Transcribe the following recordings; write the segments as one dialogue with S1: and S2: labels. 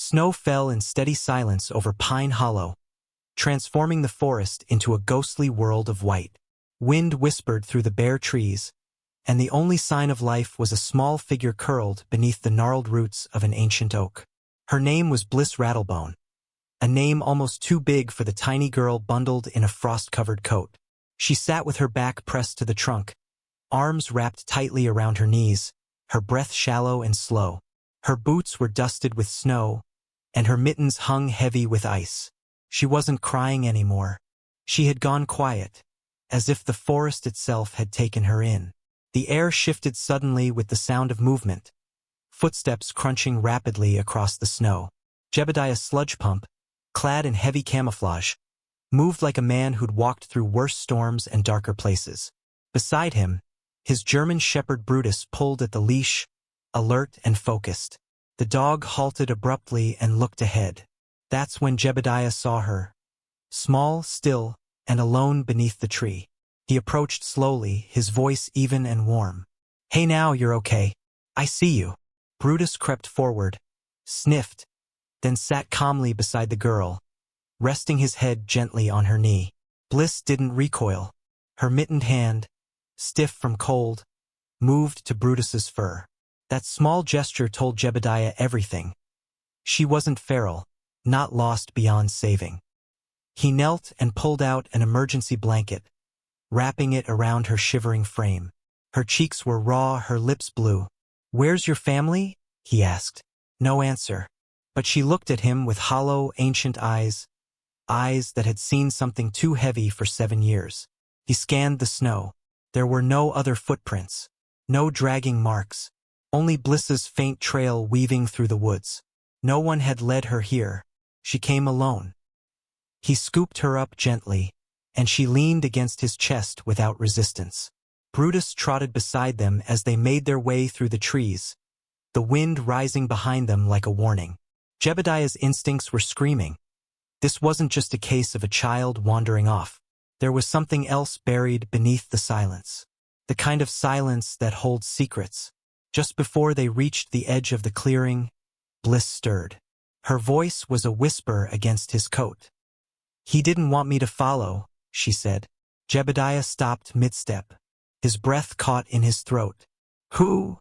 S1: Snow fell in steady silence over Pine Hollow, transforming the forest into a ghostly world of white. Wind whispered through the bare trees, and the only sign of life was a small figure curled beneath the gnarled roots of an ancient oak. Her name was Bliss Rattlebone, a name almost too big for the tiny girl bundled in a frost-covered coat. She sat with her back pressed to the trunk, arms wrapped tightly around her knees, her breath shallow and slow. Her boots were dusted with snow, and her mittens hung heavy with ice. She wasn't crying anymore. She had gone quiet, as if the forest itself had taken her in. The air shifted suddenly with the sound of movement, footsteps crunching rapidly across the snow. Jebediah Sludgepump, clad in heavy camouflage, moved like a man who'd walked through worse storms and darker places. Beside him, his German shepherd Brutus pulled at the leash, alert and focused. The dog halted abruptly and looked ahead. That's when Jebediah saw her, small, still, and alone beneath the tree. He approached slowly, his voice even and warm. "Hey now, you're okay. I see you." Brutus crept forward, sniffed, then sat calmly beside the girl, resting his head gently on her knee. Bliss didn't recoil. Her mittened hand, stiff from cold, moved to Brutus's fur. That small gesture told Jebediah everything. She wasn't feral, not lost beyond saving. He knelt and pulled out an emergency blanket, wrapping it around her shivering frame. Her cheeks were raw, her lips blue. "Where's your family?" he asked. No answer. But she looked at him with hollow, ancient eyes that had seen something too heavy for 7 years. He scanned the snow. There were no other footprints, no dragging marks, only Bliss's faint trail weaving through the woods. No one had led her here. She came alone. He scooped her up gently, and she leaned against his chest without resistance. Brutus trotted beside them as they made their way through the trees, the wind rising behind them like a warning. Jebediah's instincts were screaming. This wasn't just a case of a child wandering off. There was something else buried beneath the silence. The kind of silence that holds secrets. Just before they reached the edge of the clearing, Bliss stirred. Her voice was a whisper against his coat. "He didn't want me to follow," she said. Jebediah stopped mid-step. His breath caught in his throat. "Who?"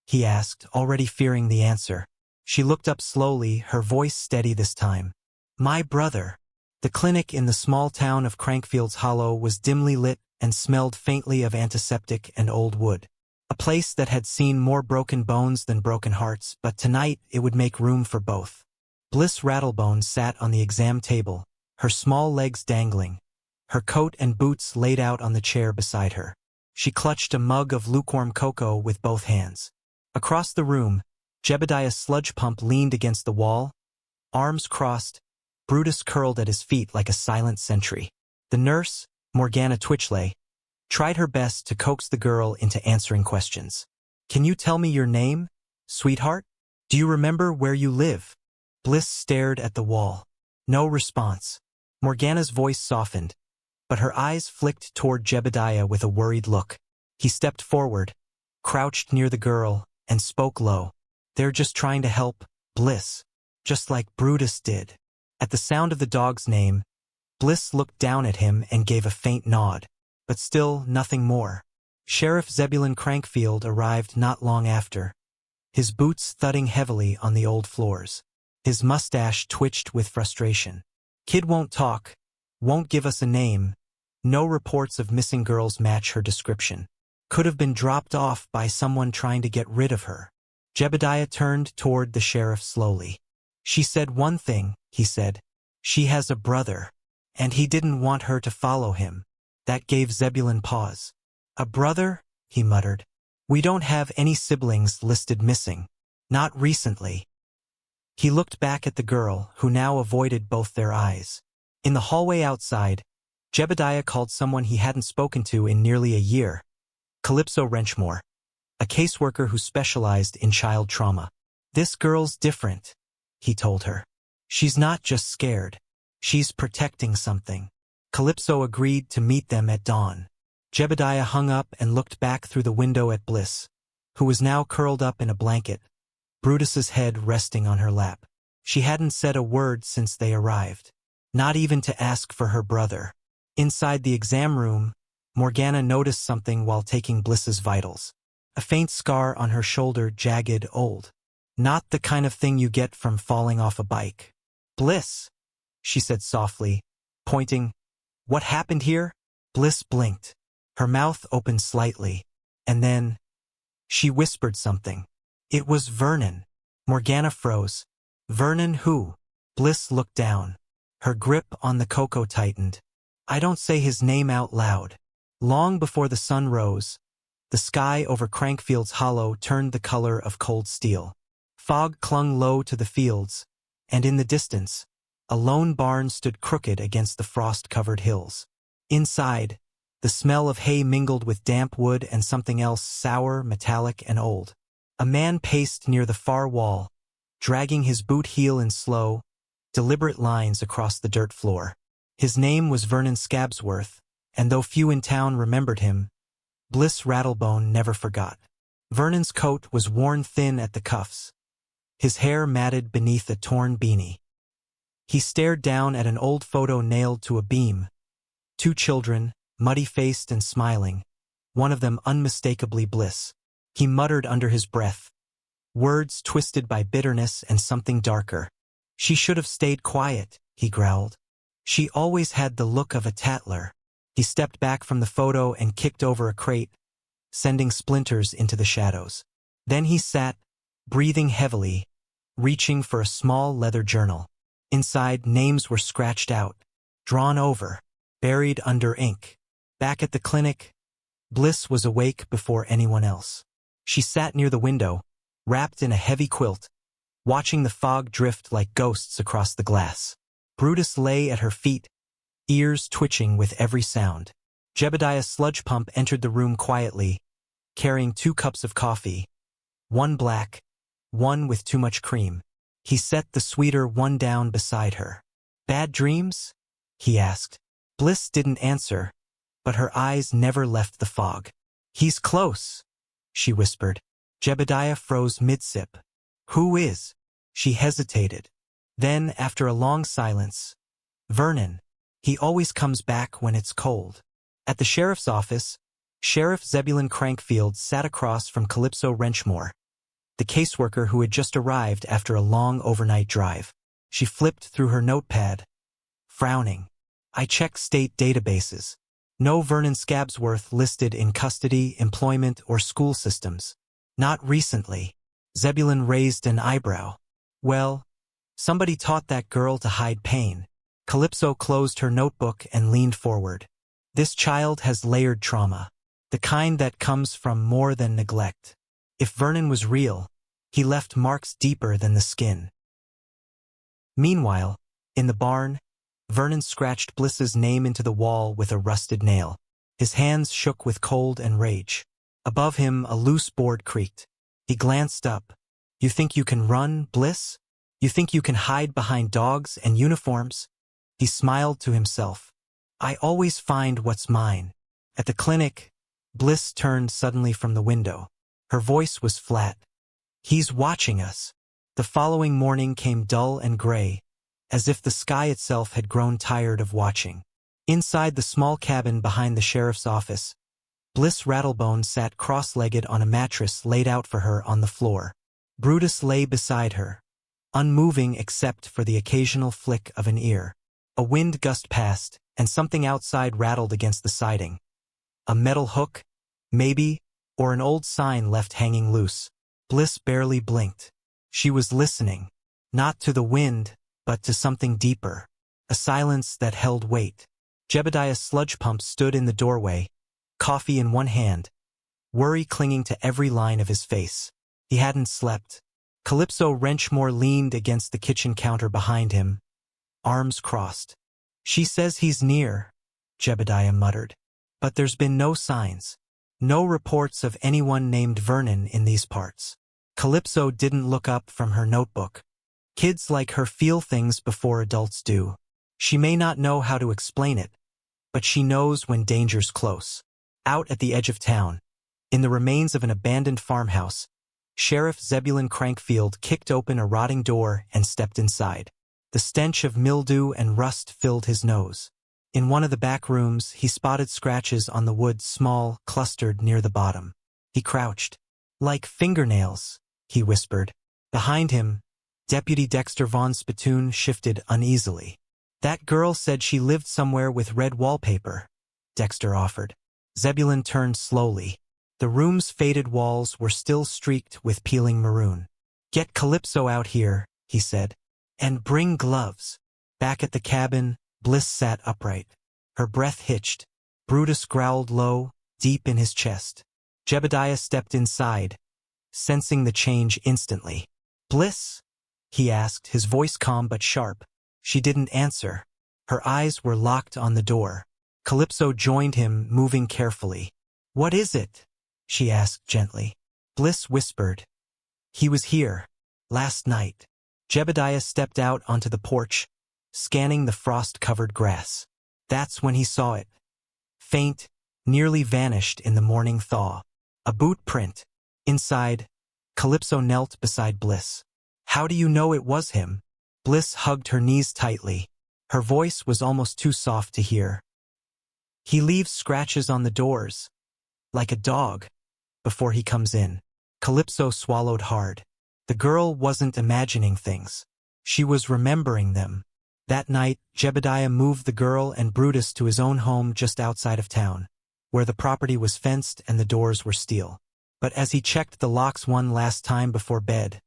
S1: he asked, already fearing the answer. She looked up slowly, her voice steady this time. "My brother." The clinic in the small town of Crankfield's Hollow was dimly lit and smelled faintly of antiseptic and old wood. A place that had seen more broken bones than broken hearts, but tonight it would make room for both. Bliss Rattlebone sat on the exam table, her small legs dangling, her coat and boots laid out on the chair beside her. She clutched a mug of lukewarm cocoa with both hands. Across the room, Jebediah Sludgepump leaned against the wall, arms crossed, Brutus curled at his feet like a silent sentry. The nurse, Morgana Twitchley, tried her best to coax the girl into answering questions. "Can you tell me your name, sweetheart? Do you remember where you live?" Bliss stared at the wall. No response. Morgana's voice softened, but her eyes flicked toward Jebediah with a worried look. He stepped forward, crouched near the girl, and spoke low. "They're just trying to help, Bliss. Just like Brutus did." At the sound of the dog's name, Bliss looked down at him and gave a faint nod. But still nothing more. Sheriff Zebulon Crankfield arrived not long after, his boots thudding heavily on the old floors. His mustache twitched with frustration. "Kid won't talk, won't give us a name. No reports of missing girls match her description. Could have been dropped off by someone trying to get rid of her." Jebediah turned toward the sheriff slowly. "She said one thing," he said. "She has a brother, and he didn't want her to follow him." That gave Zebulon pause. "A brother?" he muttered. "We don't have any siblings listed missing. Not recently." He looked back at the girl, who now avoided both their eyes. In the hallway outside, Jebediah called someone he hadn't spoken to in nearly a year. Calypso Wrenchmore, a caseworker who specialized in child trauma. "This girl's different," he told her. "She's not just scared. She's protecting something." Calypso agreed to meet them at dawn. Jebediah hung up and looked back through the window at Bliss, who was now curled up in a blanket, Brutus's head resting on her lap. She hadn't said a word since they arrived. Not even to ask for her brother. Inside the exam room, Morgana noticed something while taking Bliss's vitals. A faint scar on her shoulder, jagged, old. Not the kind of thing you get from falling off a bike. "Bliss," she said softly, pointing. "What happened here?" Bliss blinked. Her mouth opened slightly. And then, she whispered something. It was Vernon. Morgana froze. "Vernon who?" Bliss looked down. Her grip on the cocoa tightened. "I don't say his name out loud." Long before the sun rose, the sky over Crankfield's Hollow turned the color of cold steel. Fog clung low to the fields, and in the distance, a lone barn stood crooked against the frost-covered hills. Inside, the smell of hay mingled with damp wood and something else sour, metallic, and old. A man paced near the far wall, dragging his boot heel in slow, deliberate lines across the dirt floor. His name was Vernon Scabsworth, and though few in town remembered him, Bliss Rattlebone never forgot. Vernon's coat was worn thin at the cuffs, his hair matted beneath a torn beanie. He stared down at an old photo nailed to a beam. 2 children, muddy-faced and smiling, one of them unmistakably Bliss. He muttered under his breath, words twisted by bitterness and something darker. "She should have stayed quiet," he growled. "She always had the look of a tattler." He stepped back from the photo and kicked over a crate, sending splinters into the shadows. Then he sat, breathing heavily, reaching for a small leather journal. Inside, names were scratched out, drawn over, buried under ink. Back at the clinic, Bliss was awake before anyone else. She sat near the window, wrapped in a heavy quilt, watching the fog drift like ghosts across the glass. Brutus lay at her feet, ears twitching with every sound. Jebediah Sludgepump entered the room quietly, carrying 2 cups of coffee, one black, one with too much cream. He set the sweeter one down beside her. "Bad dreams?" he asked. Bliss didn't answer, but her eyes never left the fog. "He's close," she whispered. Jebediah froze mid-sip. "Who is?" She hesitated. Then, after a long silence, "Vernon. He always comes back when it's cold." At the sheriff's office, Sheriff Zebulon Crankfield sat across from Calypso Wrenchmore, the caseworker who had just arrived after a long overnight drive. She flipped through her notepad, frowning. "I checked state databases. No Vernon Scabsworth listed in custody, employment, or school systems. Not recently." Zebulon raised an eyebrow. "Well, somebody taught that girl to hide pain." Calypso closed her notebook and leaned forward. "This child has layered trauma, the kind that comes from more than neglect. If Vernon was real, he left marks deeper than the skin." Meanwhile, in the barn, Vernon scratched Bliss's name into the wall with a rusted nail. His hands shook with cold and rage. Above him, a loose board creaked. He glanced up. "You think you can run, Bliss? You think you can hide behind dogs and uniforms?" He smiled to himself. "I always find what's mine." At the clinic, Bliss turned suddenly from the window. Her voice was flat. "He's watching us." The following morning came dull and gray, as if the sky itself had grown tired of watching. Inside the small cabin behind the sheriff's office, Bliss Rattlebone sat cross-legged on a mattress laid out for her on the floor. Brutus lay beside her, unmoving except for the occasional flick of an ear. A wind gust past, and something outside rattled against the siding. A metal hook, maybe, or an old sign left hanging loose. Bliss barely blinked. She was listening, not to the wind, but to something deeper. A silence that held weight. Jebediah Sludgepump stood in the doorway, coffee in one hand, worry clinging to every line of his face. He hadn't slept. Calypso Wrenchmore leaned against the kitchen counter behind him, arms crossed. "She says he's near," Jebediah muttered. "But there's been no signs. No reports of anyone named Vernon in these parts." Calypso didn't look up from her notebook. Kids like her feel things before adults do. She may not know how to explain it, but she knows when danger's close. Out at the edge of town, in the remains of an abandoned farmhouse, Sheriff Zebulon Crankfield kicked open a rotting door and stepped inside. The stench of mildew and rust filled his nose. In one of the back rooms, he spotted scratches on the wood, small, clustered near the bottom. He crouched. "Like fingernails," he whispered. Behind him, Deputy Dexter Von Spittoon shifted uneasily. "That girl said she lived somewhere with red wallpaper," Dexter offered. Zebulon turned slowly. The room's faded walls were still streaked with peeling maroon. "Get Calypso out here," he said. "And bring gloves." Back at the cabin, Bliss sat upright. Her breath hitched. Brutus growled low, deep in his chest. Jebediah stepped inside, sensing the change instantly. "Bliss?" he asked, his voice calm but sharp. She didn't answer. Her eyes were locked on the door. Calypso joined him, moving carefully. "What is it?" she asked gently. Bliss whispered. "He was here. Last night." Jebediah stepped out onto the porch, scanning the frost-covered grass. That's when he saw it. Faint, nearly vanished in the morning thaw. A boot print. Inside, Calypso knelt beside Bliss. "How do you know it was him?" Bliss hugged her knees tightly. Her voice was almost too soft to hear. "He leaves scratches on the doors, like a dog, before he comes in." Calypso swallowed hard. The girl wasn't imagining things. She was remembering them. That night, Jebediah moved the girl and Brutus to his own home just outside of town, where the property was fenced and the doors were steel. But as he checked the locks one last time before bed,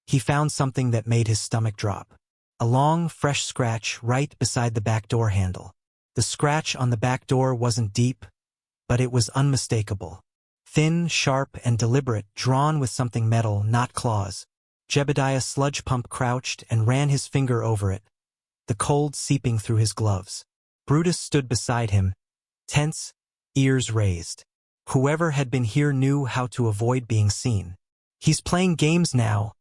S1: he found something that made his stomach drop. A long, fresh scratch right beside the back door handle. The scratch on the back door wasn't deep, but it was unmistakable. Thin, sharp, and deliberate, drawn with something metal, not claws. Jebediah Sludgepump crouched and ran his finger over it, the cold seeping through his gloves. Brutus stood beside him, tense, ears raised. Whoever had been here knew how to avoid being seen. "He's playing games now,"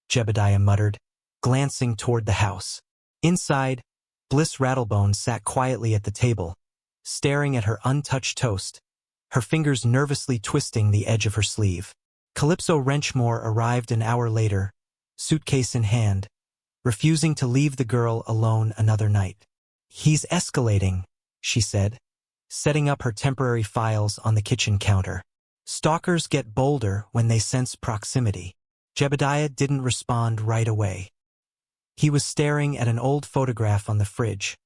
S1: Jebediah muttered, glancing toward the house. Inside, Bliss Rattlebone sat quietly at the table, staring at her untouched toast, her fingers nervously twisting the edge of her sleeve. Calypso Wrenchmore arrived an hour later, suitcase in hand, refusing to leave the girl alone another night. "He's escalating," she said, setting up her temporary files on the kitchen counter. "Stalkers get bolder when they sense proximity." Jebediah didn't respond right away. He was staring at an old photograph on the fridge.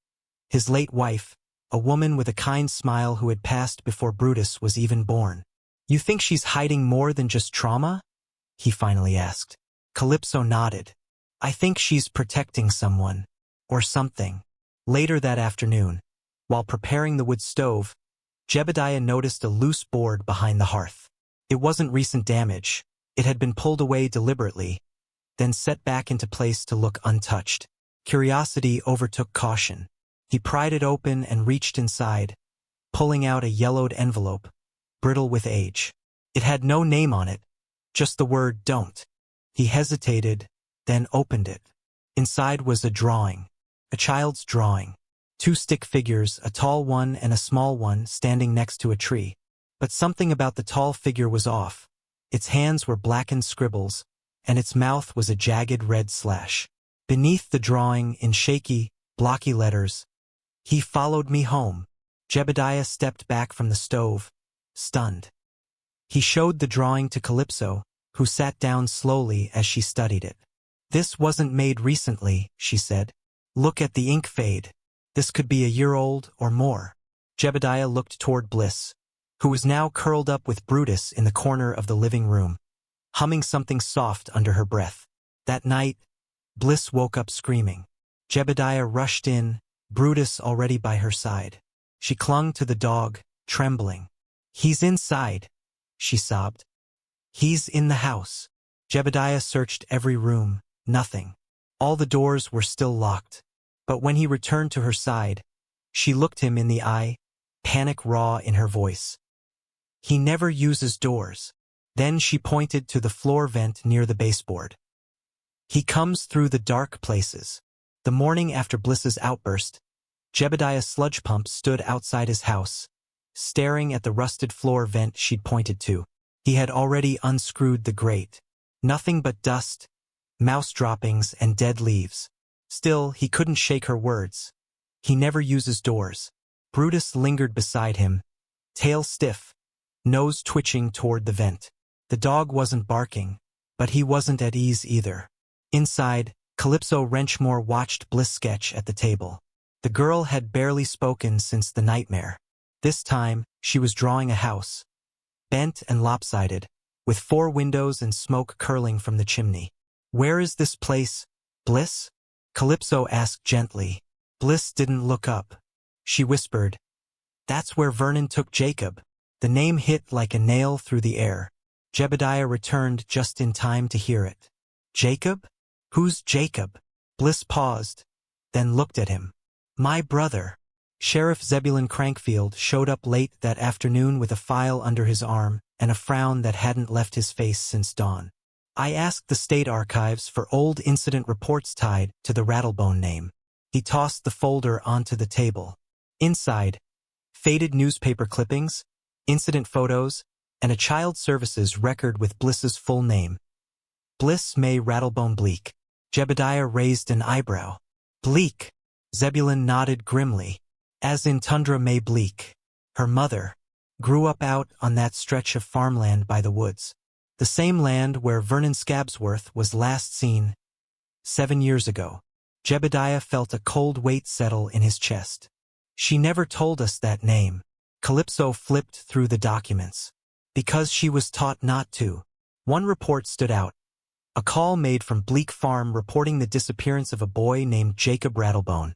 S1: His late wife, a woman with a kind smile who had passed before Brutus was even born. "You think she's hiding more than just trauma?" he finally asked. Calypso nodded. "I think she's protecting someone, or something." Later that afternoon, while preparing the wood stove, Jebediah noticed a loose board behind the hearth. It wasn't recent damage. It had been pulled away deliberately, then set back into place to look untouched. Curiosity overtook caution. He pried it open and reached inside, pulling out a yellowed envelope, brittle with age. It had no name on it, just the word "don't." He hesitated, then opened it. Inside was a drawing, a child's drawing. 2 stick figures, a tall one and a small one, standing next to a tree. But something about the tall figure was off. Its hands were blackened scribbles, and its mouth was a jagged red slash. Beneath the drawing, in shaky, blocky letters, "He followed me home." Jebediah stepped back from the stove, stunned. He showed the drawing to Calypso, who sat down slowly as she studied it. "This wasn't made recently," she said. "Look at the ink fade. This could be a year old or more." Jebediah looked toward Bliss, who was now curled up with Brutus in the corner of the living room, humming something soft under her breath. That night, Bliss woke up screaming. Jebediah rushed in, Brutus already by her side. She clung to the dog, trembling. "He's inside," she sobbed. "He's in the house." Jebediah searched every room, nothing. All the doors were still locked. But when he returned to her side, she looked him in the eye, panic raw in her voice. "He never uses doors." Then she pointed to the floor vent near the baseboard. "He comes through the dark places." The morning after Bliss's outburst, Jebediah Sludgepump stood outside his house, staring at the rusted floor vent she'd pointed to. He had already unscrewed the grate. Nothing but dust, mouse droppings, and dead leaves. Still, he couldn't shake her words. He never uses doors. Brutus lingered beside him, tail stiff, nose twitching toward the vent. The dog wasn't barking, but he wasn't at ease either. Inside, Calypso Wrenchmore watched Bliss sketch at the table. The girl had barely spoken since the nightmare. This time, she was drawing a house, bent and lopsided, with 4 windows and smoke curling from the chimney. "Where is this place, Bliss?" Calypso asked gently. Bliss didn't look up. She whispered, "That's where Vernon took Jacob." The name hit like a nail through the air. Jebediah returned just in time to hear it. "Jacob? Who's Jacob?" Bliss paused, then looked at him. "My brother." Sheriff Zebulon Crankfield showed up late that afternoon with a file under his arm and a frown that hadn't left his face since dawn. "I asked the state archives for old incident reports tied to the Rattlebone name." He tossed the folder onto the table. Inside, faded newspaper clippings, incident photos, and a child services record with Bliss's full name. Bliss May Rattlebone Bleak. Jebediah raised an eyebrow. "Bleak?" Zebulon nodded grimly. "As in Tundra May Bleak. Her mother grew up out on that stretch of farmland by the woods. The same land where Vernon Scabsworth was last seen 7 years ago." Jebediah felt a cold weight settle in his chest. "She never told us that name." Calypso flipped through the documents. "Because she was taught not to." One report stood out. A call made from Bleak Farm reporting the disappearance of a boy named Jacob Rattlebone,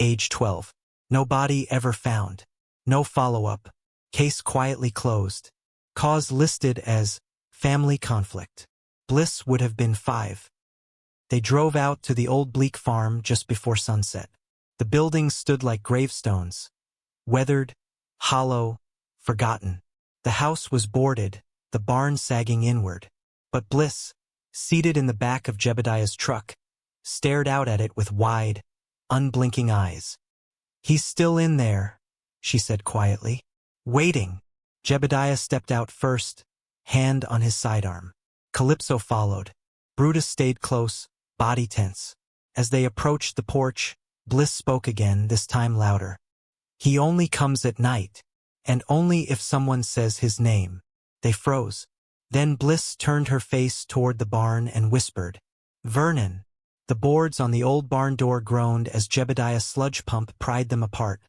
S1: age 12. No body ever found. No follow-up. Case quietly closed. Cause listed as family conflict. Bliss would have been 5. They drove out to the old Bleak Farm just before sunset. The buildings stood like gravestones. Weathered, hollow, forgotten. The house was boarded, the barn sagging inward. But Bliss, seated in the back of Jebediah's truck, stared out at it with wide, unblinking eyes. "He's still in there," she said quietly. "Waiting." Jebediah stepped out first, hand on his sidearm. Calypso followed. Brutus stayed close, body tense. As they approached the porch, Bliss spoke again, this time louder. "He only comes at night, and only if someone says his name." They froze. Then Bliss turned her face toward the barn and whispered, "Vernon." The boards on the old barn door groaned as Jebediah Sludgepump pried them apart,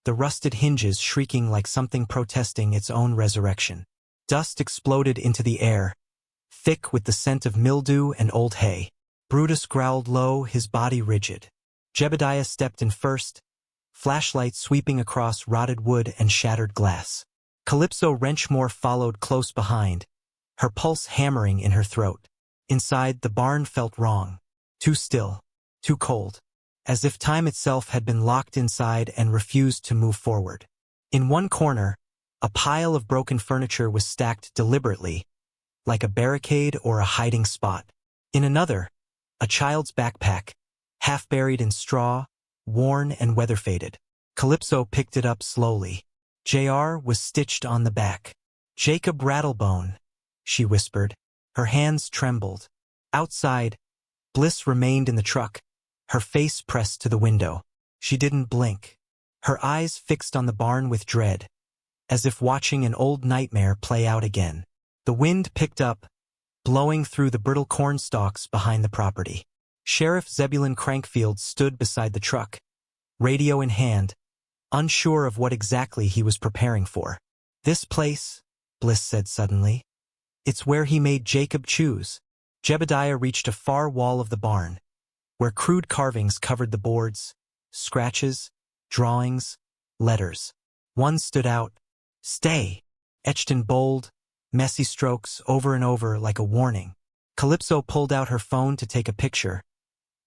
S1: the rusted hinges shrieking like something protesting its own resurrection. Dust exploded into the air, thick with the scent of mildew and old hay. Brutus growled low, his body rigid. Jebediah stepped in first, flashlight sweeping across rotted wood and shattered glass. Calypso Wrenchmore followed close behind, her pulse hammering in her throat. Inside, the barn felt wrong. Too still, too cold, as if time itself had been locked inside and refused to move forward. In one corner, a pile of broken furniture was stacked deliberately, like a barricade or a hiding spot. In another, a child's backpack, half buried in straw, worn and weather-faded. Calypso picked it up slowly. JR was stitched on the back. "Jacob Rattlebone," she whispered. Her hands trembled. Outside, Bliss remained in the truck, her face pressed to the window. She didn't blink, her eyes fixed on the barn with dread, as if watching an old nightmare play out again. The wind picked up, blowing through the brittle corn stalks behind the property. Sheriff Zebulon Crankfield stood beside the truck, radio in hand, unsure of what exactly he was preparing for. "This place," Bliss said suddenly. "It's where he made Jacob choose." Jebediah reached a far wall of the barn, where crude carvings covered the boards, scratches, drawings, letters. One stood out, "Stay," etched in bold, messy strokes over and over like a warning. Calypso pulled out her phone to take a picture,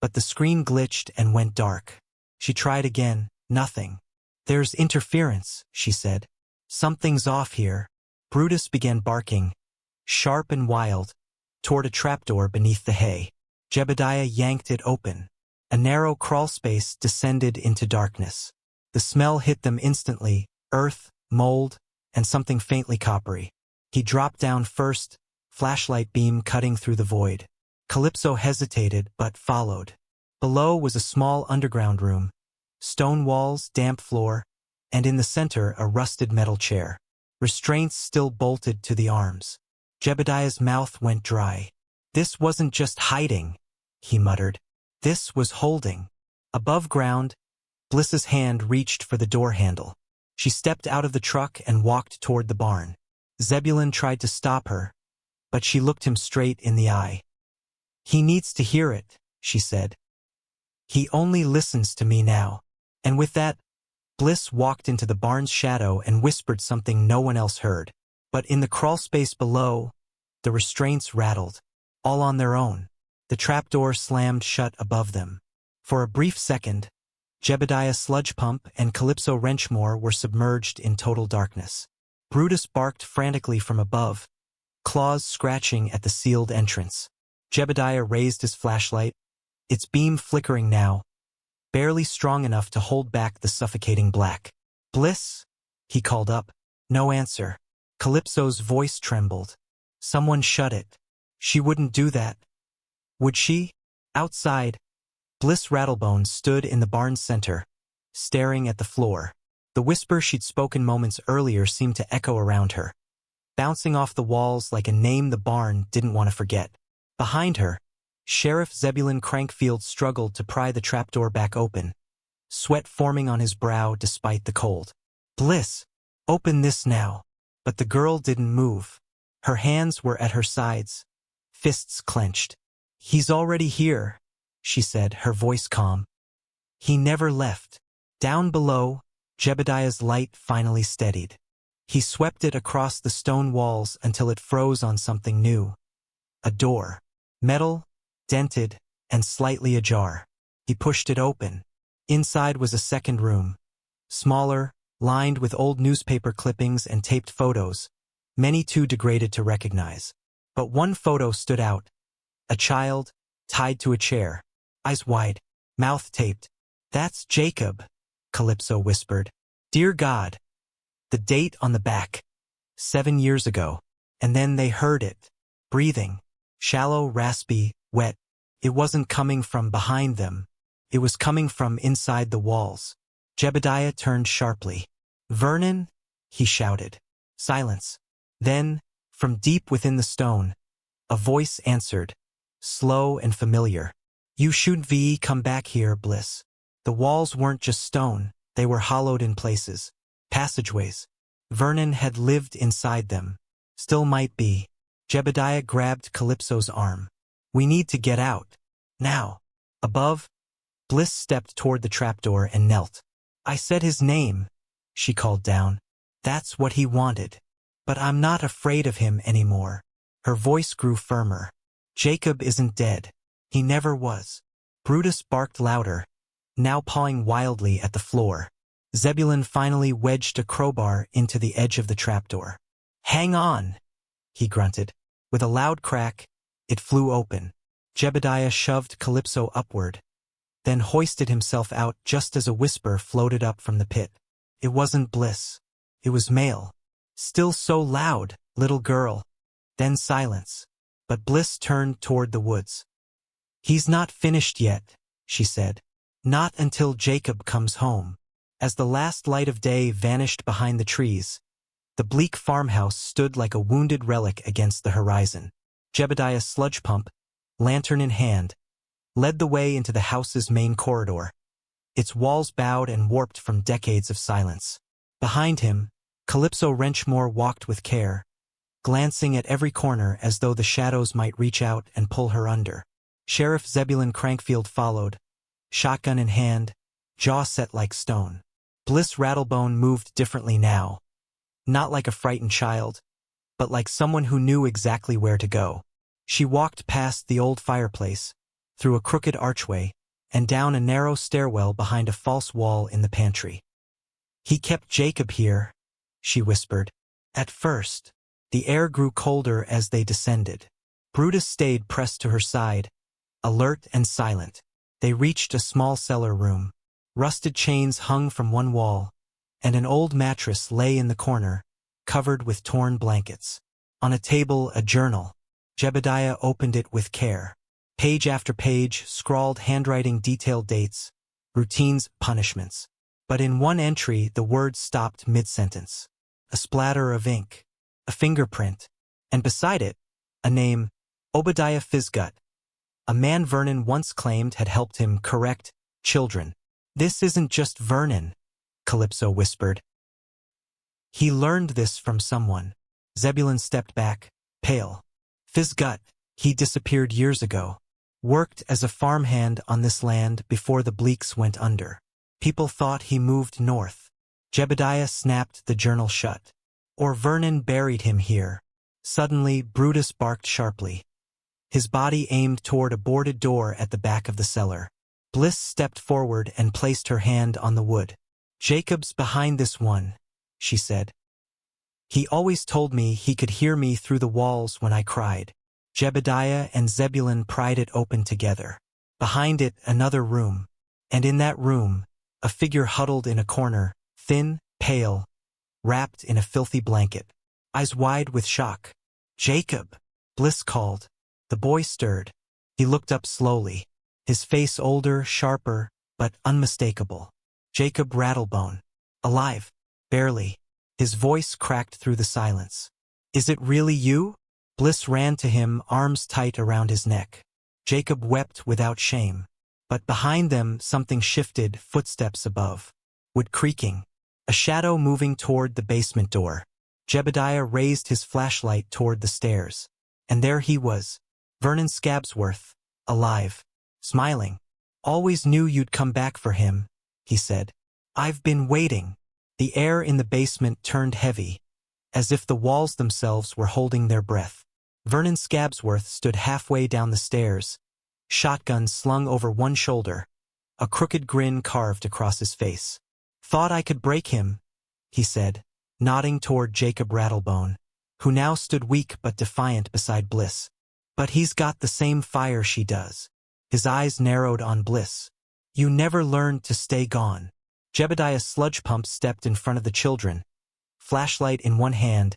S1: but the screen glitched and went dark. She tried again, nothing. "There's interference," she said. "Something's off here." Brutus began barking, sharp and wild, toward a trapdoor beneath the hay. Jebediah yanked it open. A narrow crawlspace descended into darkness. The smell hit them instantly, earth, mold, and something faintly coppery. He dropped down first, flashlight beam cutting through the void. Calypso hesitated but followed. Below was a small underground room, stone walls, damp floor, and in the center a rusted metal chair. Restraints still bolted to the arms. Jebediah's mouth went dry. This wasn't just hiding, he muttered. This was holding. Above ground, Bliss's hand reached for the door handle. She stepped out of the truck and walked toward the barn. Zebulon tried to stop her, but she looked him straight in the eye. He needs to hear it, she said. He only listens to me now. And with that, Bliss walked into the barn's shadow and whispered something no one else heard. But in the crawlspace below, the restraints rattled, all on their own. The trapdoor slammed shut above them. For a brief second, Jebediah Sludgepump and Calypso Wrenchmore were submerged in total darkness. Brutus barked frantically from above, claws scratching at the sealed entrance. Jebediah raised his flashlight, its beam flickering now, barely strong enough to hold back the suffocating black. "Bliss?" he called up. No answer. Calypso's voice trembled. Someone shut it. She wouldn't do that. Would she? Outside, Bliss Rattlebone stood in the barn's center, staring at the floor. The whisper she'd spoken moments earlier seemed to echo around her, bouncing off the walls like a name the barn didn't want to forget. Behind her, Sheriff Zebulon Crankfield struggled to pry the trapdoor back open, sweat forming on his brow despite the cold. "Bliss, open this now." But the girl didn't move. Her hands were at her sides, fists clenched. "He's already here," she said, her voice calm. "He never left." Down below, Jebediah's light finally steadied. He swept it across the stone walls until it froze on something new. A door. Metal, dented, and slightly ajar. He pushed it open. Inside was a second room. Smaller, lined with old newspaper clippings and taped photos, many too degraded to recognize. But one photo stood out. A child, tied to a chair, eyes wide, mouth taped. "That's Jacob," Calypso whispered. "Dear God." The date on the back. 7 years ago. And then they heard it. Breathing. Shallow, raspy, wet. It wasn't coming from behind them. It was coming from inside the walls. Jebediah turned sharply. "Vernon?" he shouted. Silence. Then, from deep within the stone, a voice answered, slow and familiar. "You should come back here, Bliss." The walls weren't just stone, they were hollowed in places. Passageways. Vernon had lived inside them. Still might be. Jebediah grabbed Calypso's arm. "We need to get out. Now." Above, Bliss stepped toward the trapdoor and knelt. "I said his name," she called down. "That's what he wanted. But I'm not afraid of him anymore." Her voice grew firmer. "Jacob isn't dead. He never was." Brutus barked louder, now pawing wildly at the floor. Zebulon finally wedged a crowbar into the edge of the trapdoor. "Hang on," he grunted. With a loud crack, it flew open. Jebediah shoved Calypso upward, then hoisted himself out just as a whisper floated up from the pit. It wasn't Bliss. It was male. "Still so loud, little girl." Then silence. But Bliss turned toward the woods. "He's not finished yet," she said. "Not until Jacob comes home." As the last light of day vanished behind the trees, the bleak farmhouse stood like a wounded relic against the horizon. Jebediah Sludgepump, lantern in hand, led the way into the house's main corridor. Its walls bowed and warped from decades of silence. Behind him, Calypso Wrenchmore walked with care, glancing at every corner as though the shadows might reach out and pull her under. Sheriff Zebulon Crankfield followed, shotgun in hand, jaw set like stone. Bliss Rattlebone moved differently now, not like a frightened child, but like someone who knew exactly where to go. She walked past the old fireplace, through a crooked archway, and down a narrow stairwell behind a false wall in the pantry. "He kept Jacob here," she whispered. At first, the air grew colder as they descended. Brutus stayed pressed to her side, alert and silent. They reached a small cellar room. Rusted chains hung from one wall, and an old mattress lay in the corner, covered with torn blankets. On a table, a journal, Jebediah opened it with care. Page after page, scrawled handwriting detailed dates, routines, punishments. But in one entry, the words stopped mid-sentence. A splatter of ink, a fingerprint, and beside it, a name, Obadiah Fizzgut, a man Vernon once claimed had helped him correct children. "This isn't just Vernon," Calypso whispered. "He learned this from someone." Zebulon stepped back, pale. "Fizzgut, he disappeared years ago. Worked as a farmhand on this land before the Bleaks went under. People thought he moved north." Jebediah snapped the journal shut. "Or Vernon buried him here." Suddenly, Brutus barked sharply. His body aimed toward a boarded door at the back of the cellar. Bliss stepped forward and placed her hand on the wood. "Jacob's behind this one," she said. "He always told me he could hear me through the walls when I cried." Jebediah and Zebulon pried it open together. Behind it, another room. And in that room, a figure huddled in a corner, thin, pale, wrapped in a filthy blanket, eyes wide with shock. "Jacob!" Bliss called. The boy stirred. He looked up slowly, his face older, sharper, but unmistakable. "Jacob Rattlebone. Alive. Barely." His voice cracked through the silence. "Is it really you?" Bliss ran to him, arms tight around his neck. Jacob wept without shame. But behind them, something shifted, footsteps above. Wood creaking. A shadow moving toward the basement door. Jebediah raised his flashlight toward the stairs. And there he was, Vernon Scabsworth, alive, smiling. "Always knew you'd come back for him," he said. "I've been waiting." The air in the basement turned heavy, as if the walls themselves were holding their breath. Vernon Scabsworth stood halfway down the stairs, shotgun slung over one shoulder, a crooked grin carved across his face. "Thought I could break him," he said, nodding toward Jacob Rattlebone, who now stood weak but defiant beside Bliss. "But he's got the same fire she does." His eyes narrowed on Bliss. "You never learned to stay gone." Jebediah Sludgepump stepped in front of the children, flashlight in one hand,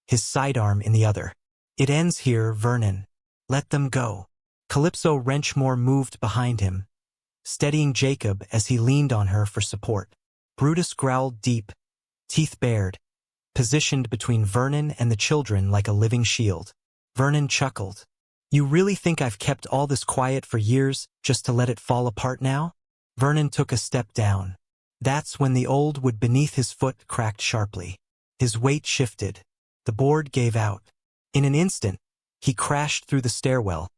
S1: his sidearm in the other. "It ends here, Vernon. Let them go." Calypso Wrenchmore moved behind him, steadying Jacob as he leaned on her for support. Brutus growled deep, teeth bared, positioned between Vernon and the children like a living shield. Vernon chuckled. "You really think I've kept all this quiet for years just to let it fall apart now?" Vernon took a step down. That's when the old wood beneath his foot cracked sharply. His weight shifted. The board gave out. In an instant, he crashed through the stairwell,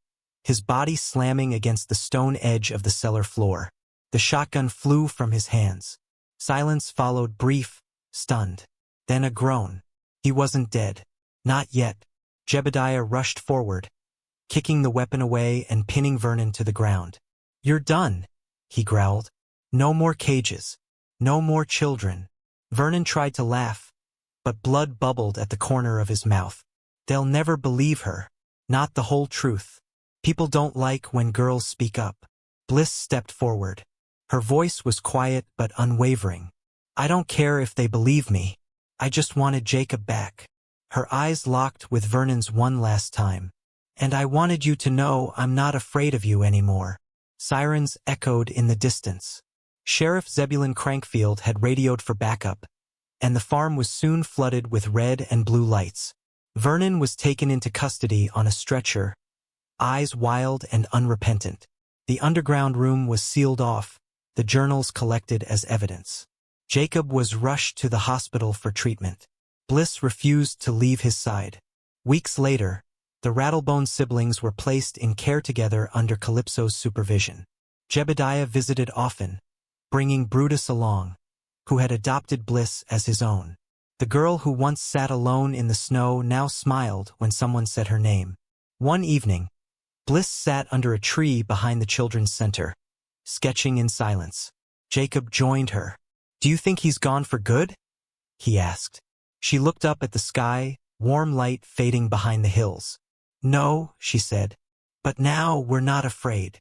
S1: his body slamming against the stone edge of the cellar floor. The shotgun flew from his hands. Silence followed, brief, stunned. Then a groan. He wasn't dead. Not yet. Jebediah rushed forward, kicking the weapon away and pinning Vernon to the ground. "You're done," he growled. "No more cages. No more children." Vernon tried to laugh, but blood bubbled at the corner of his mouth. "They'll never believe her. Not the whole truth. People don't like when girls speak up." Bliss stepped forward. Her voice was quiet but unwavering. "I don't care if they believe me. I just wanted Jacob back." Her eyes locked with Vernon's one last time. "And I wanted you to know I'm not afraid of you anymore." Sirens echoed in the distance. Sheriff Zebulon Crankfield had radioed for backup, and the farm was soon flooded with red and blue lights. Vernon was taken into custody on a stretcher, eyes wild and unrepentant. The underground room was sealed off, the journals collected as evidence. Jacob was rushed to the hospital for treatment. Bliss refused to leave his side. Weeks later, the Rattlebone siblings were placed in care together under Calypso's supervision. Jebediah visited often, bringing Brutus along, who had adopted Bliss as his own. The girl who once sat alone in the snow now smiled when someone said her name. One evening, Bliss sat under a tree behind the children's center, sketching in silence. Jacob joined her. "Do you think he's gone for good?" he asked. She looked up at the sky, warm light fading behind the hills. "No," she said, "but now we're not afraid."